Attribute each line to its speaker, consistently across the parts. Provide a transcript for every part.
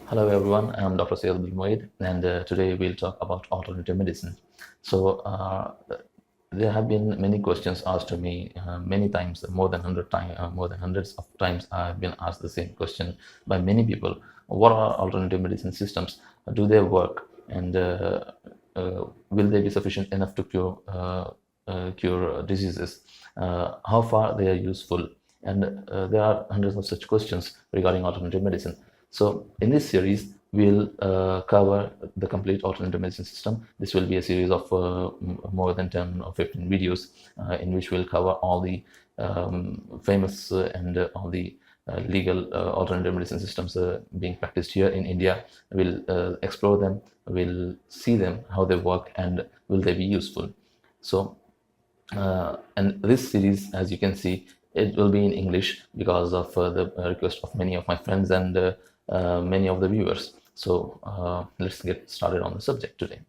Speaker 1: Hello everyone, I'm Dr. Sayed Moed, and today we'll talk about alternative medicine. So there have been many questions asked to me many times, more than hundreds of times. I've been asked the same question by many people. What are alternative medicine systems? Do they work? And will they be sufficient enough to cure diseases? How far they are useful? And there are hundreds of such questions regarding alternative medicine. So in this series, we'll cover the complete alternative medicine system. This will be a series of more than 10 or 15 videos in which we'll cover all the famous and all the legal alternative medicine systems being practiced here in India. We'll explore them, we'll see them, how they work, and will they be useful. So and this series, as you can see, it will be in English because of the request of many of my friends and many of the viewers. So let's get started on the subject today.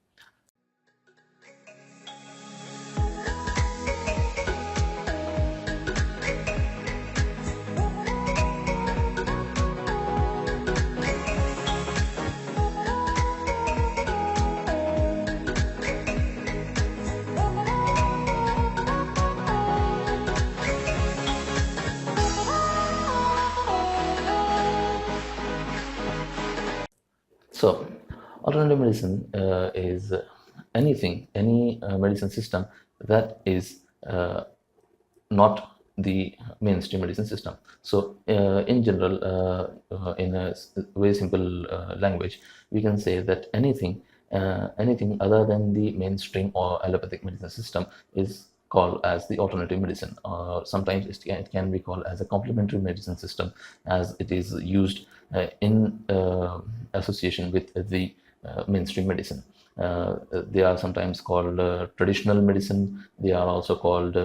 Speaker 1: So, alternative medicine is any medicine system that is not the mainstream medicine system. So, in general, in a very simple language, we can say that anything other than the mainstream or allopathic medicine system is called as the alternative medicine, or sometimes it can be called as a complementary medicine system, as it is used in association with the mainstream medicine. They are sometimes called traditional medicine. They are also called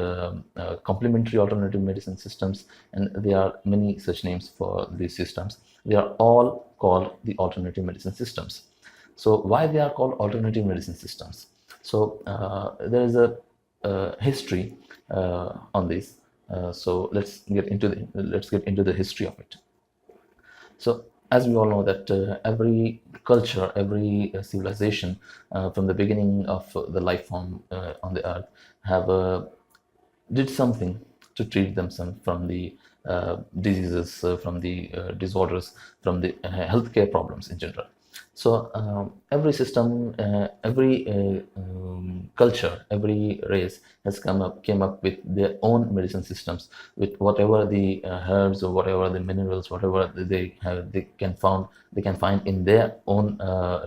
Speaker 1: complementary alternative medicine systems, and there are many such names for these systems. They are all called the alternative medicine systems. So why they are called alternative medicine systems? So there is a history on this. So let's get into the history of it. So as we all know that every culture, every civilization from the beginning of the life form on the earth have did something to treat themselves from the diseases, from the disorders, from the healthcare problems in general. So every system, every culture, every race has came up with their own medicine systems, with whatever the herbs or whatever the minerals, whatever they can find in their own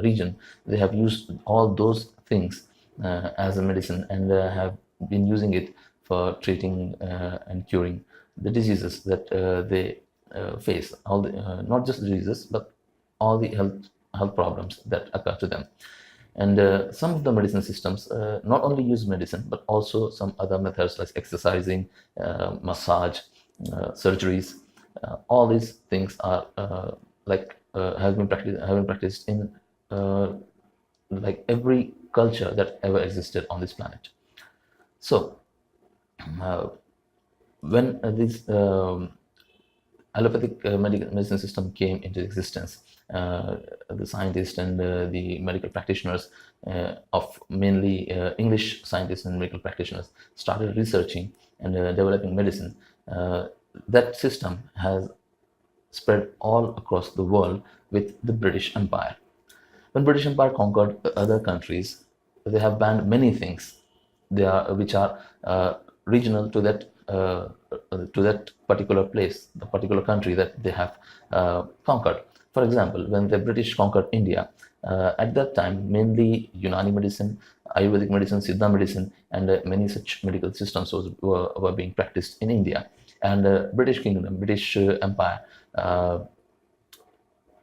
Speaker 1: region. They have used all those things as a medicine, and have been using it for treating and curing the diseases that they face. All the not just diseases, but all the health problems that occur to them. And some of the medicine systems not only use medicine, but also some other methods like exercising, massage, surgeries. All these things are have been practiced in like every culture that ever existed on this planet. So when this allopathic medicine system came into existence, the scientists and the medical practitioners of mainly English scientists and medical practitioners started researching and developing medicine. That system has spread all across the world with the British Empire. When British Empire conquered other countries, they have banned many things which are regional to that particular place, the particular country that they have conquered. For example, when the British conquered India, at that time, mainly Unani medicine, Ayurvedic medicine, Siddha medicine, and many such medical systems were being practiced in India. And British Kingdom, British Empire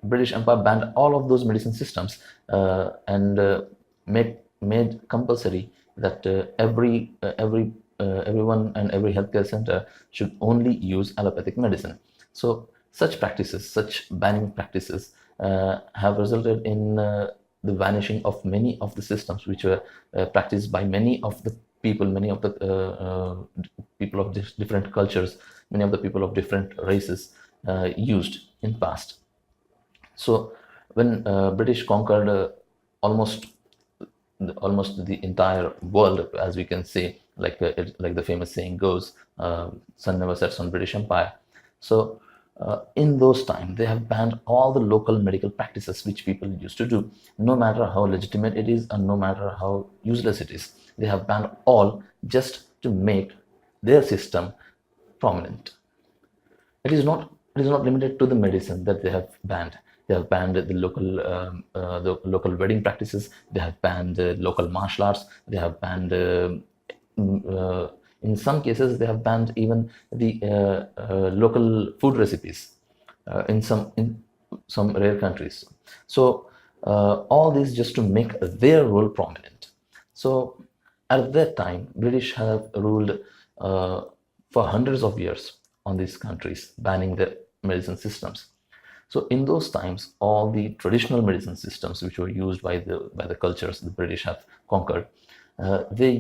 Speaker 1: banned all of those medicine systems and made compulsory that everyone and every healthcare center should only use allopathic medicine. So such practices, such banning practices, have resulted in the vanishing of many of the systems which were practiced by many of the people, many of the people of different cultures, many of the people of different races used in past. So when British conquered almost almost the entire world, as we can say, like the famous saying goes, sun never sets on British Empire. So in those times, they have banned all the local medical practices which people used to do, no matter how legitimate it is and no matter how useless it is. They have banned all just to make their system prominent. It is not limited to the medicine that they have banned. They have banned the local wedding practices. They have banned local martial arts. They have banned in some cases they have banned even the local food recipes in some rare countries. So all this just to make their role prominent. So at that time, British have ruled for hundreds of years on these countries, banning the medicine systems. So in those times, all the traditional medicine systems which were used by the cultures the British have conquered, they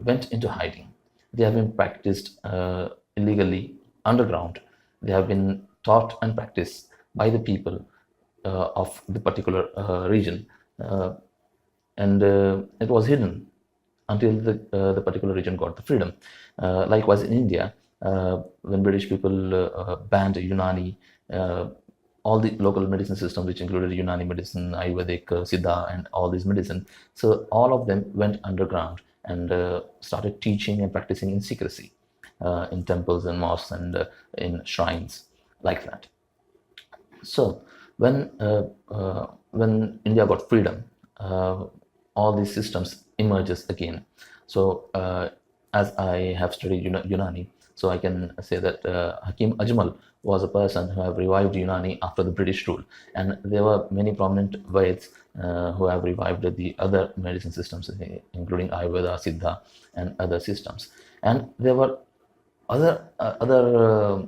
Speaker 1: went into hiding. They have been practiced illegally underground. They have been taught and practiced by the people of the particular region, and it was hidden until the particular region got the freedom. Likewise, in India, when British people banned Unani, all the local medicine systems, which included Unani medicine, Ayurvedic, Siddha, and all these medicine, so all of them went underground and started teaching and practicing in secrecy in temples and mosques and in shrines, like that. So when India got freedom, all these systems emerges again. So as I have studied Unani, so I can say that Hakim Ajmal was a person who have revived Unani after the British rule, and there were many prominent Vaids who have revived the other medicine systems, including Ayurveda, Siddha, and other systems. And there were other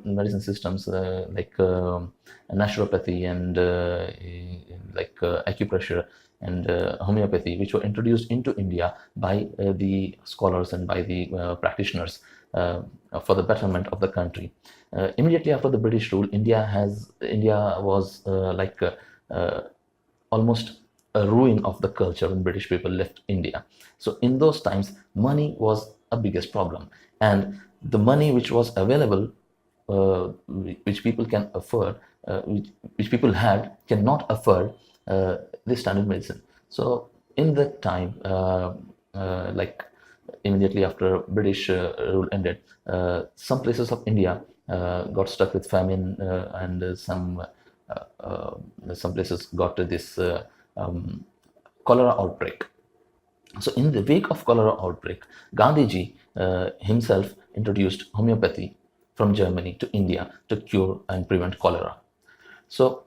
Speaker 1: medicine systems like naturopathy and acupressure and homeopathy, which were introduced into India by the scholars and by the practitioners for the betterment of the country. Immediately after the British rule, India was almost a ruin of the culture when British people left India. So in those times, money was a biggest problem, and the money which was available, which people can afford, which people had, cannot afford this standard medicine. So in that time, immediately after British rule ended, some places of India got stuck with famine, and some places got this cholera outbreak. So in the wake of cholera outbreak, Gandhiji himself introduced homeopathy from Germany to India to cure and prevent cholera. So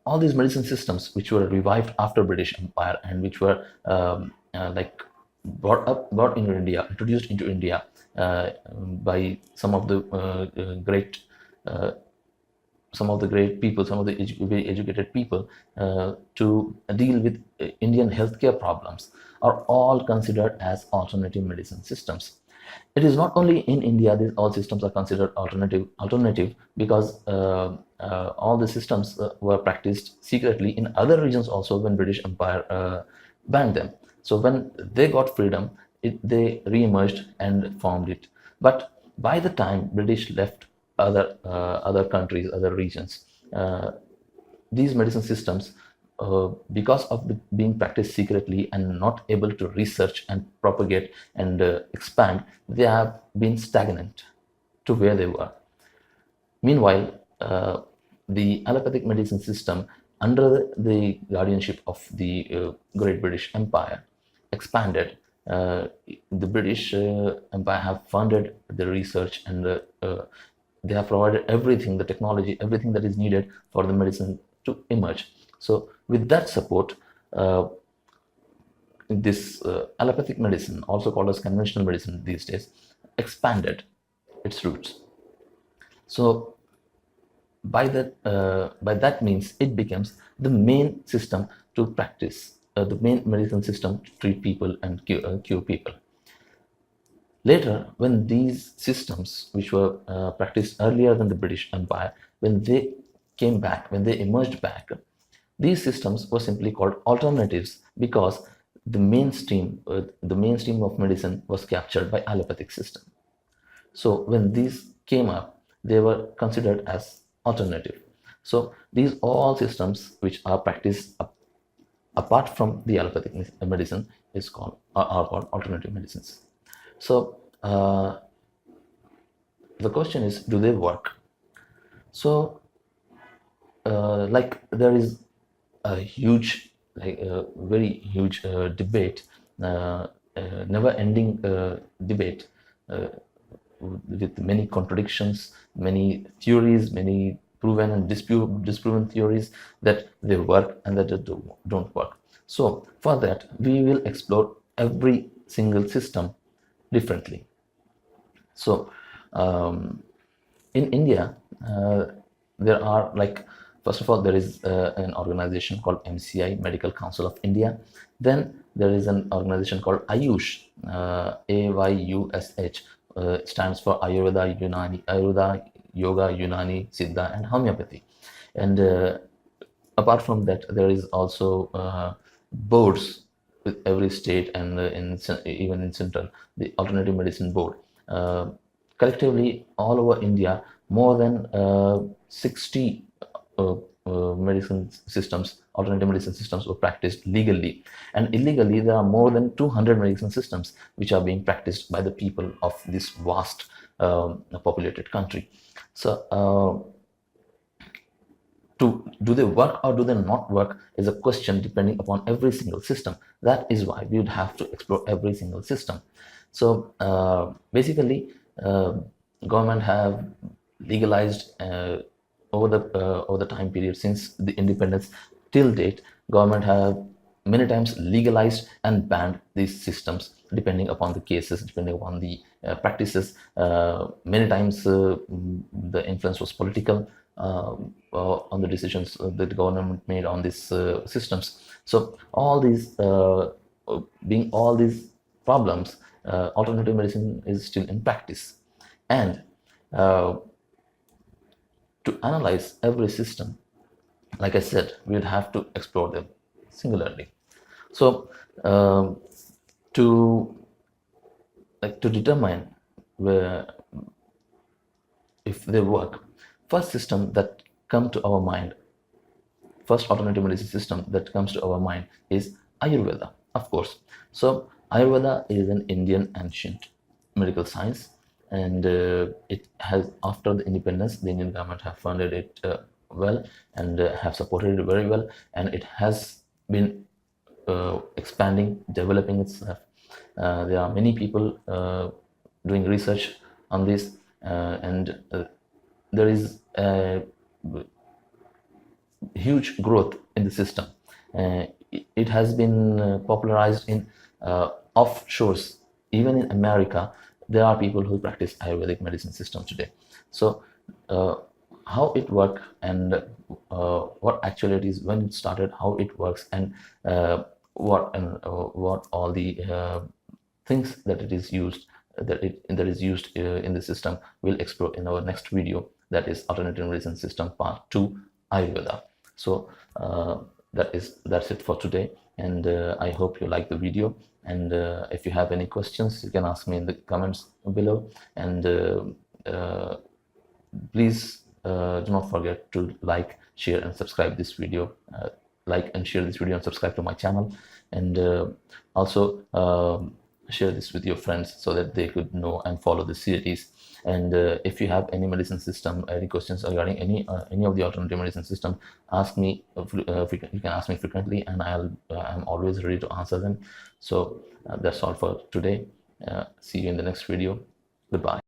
Speaker 1: all these medicine systems which were revived after British Empire and which were brought into India, introduced into India by some of the great people, some of the very educated people, to deal with Indian healthcare problems, are all considered as alternative medicine systems. It is not only in India these all systems are considered alternative because all the systems were practiced secretly in other regions also when British Empire banned them. So when they got freedom, they re-emerged and formed it. But by the time British left other countries, other regions, these medicine systems, because of being practiced secretly and not able to research and propagate and expand, they have been stagnant to where they were. Meanwhile, the allopathic medicine system, under the guardianship of the Great British Empire, expanded. The British Empire have funded the research and they have provided everything, the technology, everything that is needed for the medicine to emerge. So with that support, this allopathic medicine, also called as conventional medicine these days, expanded its roots. So by that means, it becomes the main system to practice, the main medicine system to treat people and cure people. Later, when these systems, which were practiced earlier than the British Empire, when they came back, when they emerged back, these systems were simply called alternatives because the mainstream of medicine was captured by allopathic system. So when these came up, they were considered as alternative. So these all systems which are practiced apart from the allopathic medicine are called alternative medicines. So the question is, do they work? So like there is a huge, like a very huge debate, never ending debate, with many contradictions, many theories, many proven and disproven theories that they work and that they don't work. So for that, we will explore every single system differently. So in India, there are, like, first of all, there is an organization called MCI, Medical Council of India. Then there is an organization called Ayush, AYUSH, stands for Ayurveda, Yoga, Unani, Siddha, and Homeopathy. And apart from that, there is also boards with every state, and even in central, the alternative medicine board. Collectively, all over India, more than 60 alternative medicine systems were practiced legally, and illegally there are more than 200 medicine systems which are being practiced by the people of this vast populated country. So do they work or do they not work is a question depending upon every single system. That is why we would have to explore every single system. So basically, government have legalized over the time period since the independence till date. Government have many times legalized and banned these systems depending upon the cases, depending upon the practices. Many times the influence was political on the decisions that the government made on these systems. So all these all these problems, alternative medicine is still in practice. And to analyze every system, like I said, we would have to explore them singularly. So to determine where, if they work, first system that come to our mind, first alternative medicine system that comes to our mind is Ayurveda, of course. So Ayurveda is an Indian ancient medical science, and it has, after the independence, the Indian government have funded it well, and have supported it very well, and it has been expanding, developing itself. There are many people doing research on this, and there is a huge growth in the system. It has been popularized in offshores. Even in America, there are people who practice Ayurvedic medicine system today. So how it works, and what actually it is, when it started, how it works, and what all the things that it is used, that is used in the system, we'll explore in our next video, that is alternative medicine system part 2, Ayurveda. So that's it for today, and I hope you like the video. And if you have any questions, you can ask me in the comments below. And please do not forget to like, share, and subscribe this video. Like and share this video and subscribe to my channel, and also share this with your friends so that they could know and follow the series. And if you have any medicine system, any questions regarding any of the alternative medicine system, ask me. You can ask me frequently, and I'm always ready to answer them. So that's all for today. See you in the next video. Goodbye.